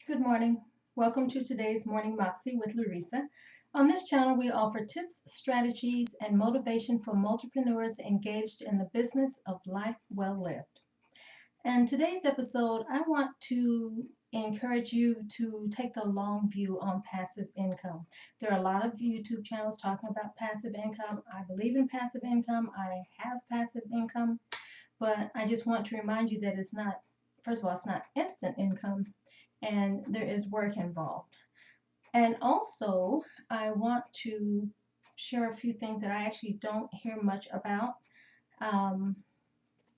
Good morning. Welcome to today's Morning Moxie with Larisa. On this channel, we offer tips, strategies, and motivation for multipreneurs engaged in the business of life well lived. And today's episode, I want to encourage you to take the long view on passive income. There are a lot of YouTube channels talking about passive income. I believe in passive income. I have passive income, but I just want to remind you that it's not, first of all, it's not instant income and there is work involved. And also, I want to share a few things that I actually don't hear much about. Um,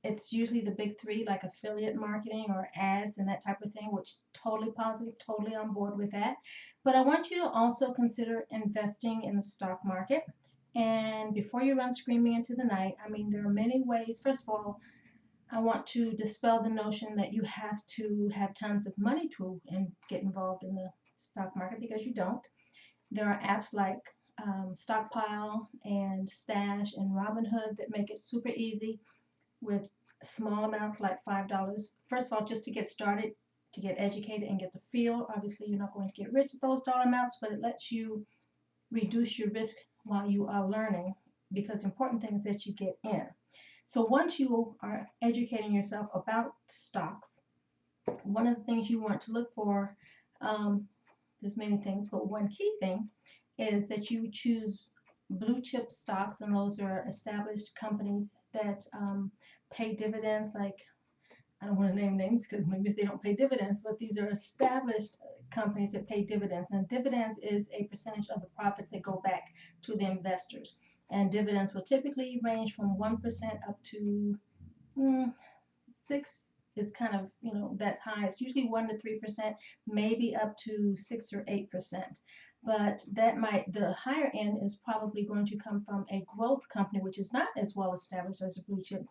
it's usually the big three, like affiliate marketing or ads and that type of thing, which totally positive, totally on board with that. But I want you to also consider investing in the stock market. And before you run screaming into the night, I mean, there are many ways. First of all, I want to dispel the notion that you have to have tons of money to and get involved in the stock market because you don't. There are apps like Stockpile and Stash and Robinhood that make it super easy with small amounts like $5. First of all, just to get started, to get educated and get the feel. Obviously, you're not going to get rich at those dollar amounts, but it lets you reduce your risk while you are learning because the important thing is that you get in. So once you are educating yourself about stocks, one of the things you want to look for, there's many things, but one key thing is that you choose blue chip stocks, and those are established companies that pay dividends. Like, I don't want to name names because maybe they don't pay dividends, but these are established companies that pay dividends. And dividends is a percentage of the profits that go back to the investors. And dividends will typically range from 1% up to 6 is kind of, that's high. It's usually 1 to 3%, maybe up to 6 or 8%. But the higher end is probably going to come from a growth company, which is not as well established as a blue chip.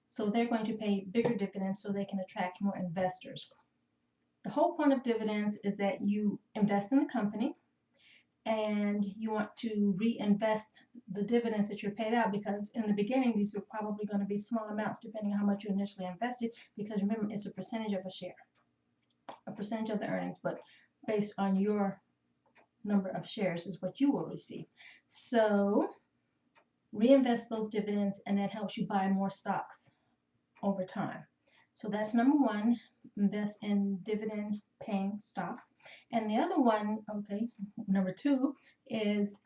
So they're going to pay bigger dividends so they can attract more investors. The whole point of dividends is that you invest in the company and you want to reinvest the dividends that you're paid out, because in the beginning these were probably going to be small amounts depending on how much you initially invested, because remember, it's a percentage of a share, a percentage of the earnings, but based on your number of shares is what you will receive. So reinvest those dividends, and that helps you buy more stocks over time. So that's number one, invest in dividend paying stocks. And the other one, okay, number two is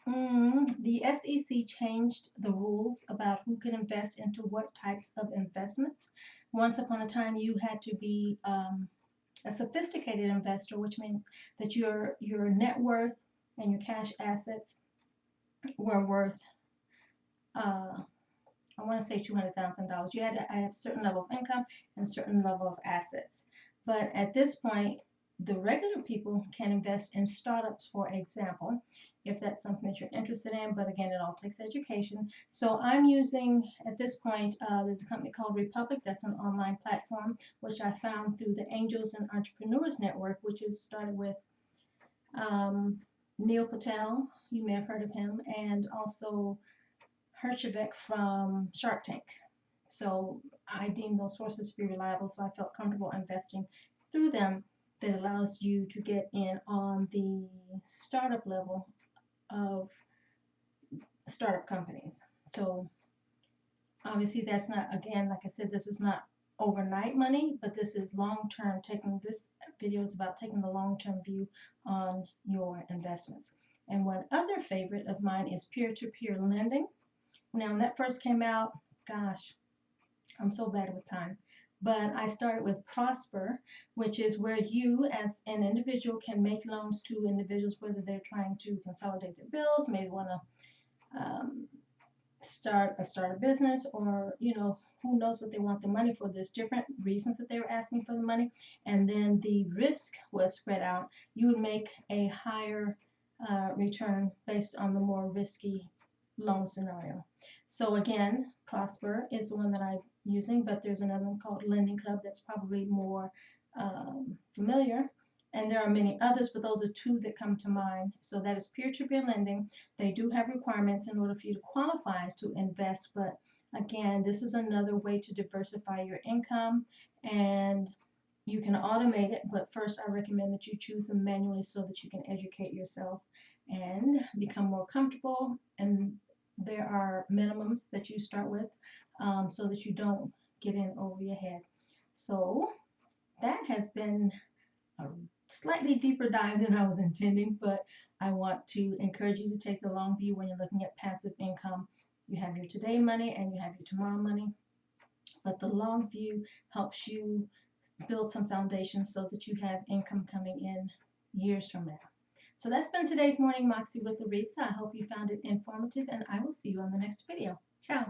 the SEC changed the rules about who can invest into what types of investments. Once upon a time, you had to be a sophisticated investor, which meant that your net worth and your cash assets were worth I want to say $200,000. You had to have a certain level of income and a certain level of assets. But at this point, the regular people can invest in startups, for example, if that's something that you're interested in. But again, it all takes education. So I'm using, at this point, there's a company called Republic. That's an online platform, which I found through the Angels and Entrepreneurs Network, which is started with Neil Patel. You may have heard of him. And also Hershevek from Shark Tank. So I deemed those sources to be reliable, so I felt comfortable investing through them. That allows you to get in on the startup level of startup companies. So obviously that's not, again, like I said, this is not overnight money, but this is long-term. This video is about taking the long-term view on your investments. And one other favorite of mine is peer-to-peer lending. Now, when that first came out, gosh, I'm so bad with time. But I started with Prosper, which is where you as an individual can make loans to individuals, whether they're trying to consolidate their bills, maybe want to start a business, or, who knows what they want the money for. There's different reasons that they were asking for the money. And then the risk was spread out. You would make a higher return based on the more risky loan scenario. So again, Prosper is the one that I'm using, but there's another one called Lending Club that's probably more familiar. And there are many others, but those are two that come to mind. So that is peer-to-peer lending. They do have requirements in order for you to qualify to invest, but again, this is another way to diversify your income. And You can automate it, but first I recommend that you choose them manually so that you can educate yourself and become more comfortable. And there are minimums that you start with, so that you don't get in over your head. So that has been a slightly deeper dive than I was intending, but I want to encourage you to take the long view when you're looking at passive income. You have your today money and you have your tomorrow money, but the long view helps you build some foundation so that you have income coming in years from now. So that's been today's Morning Moxie with Larisa. I hope you found it informative, and I will see you on the next video. Ciao.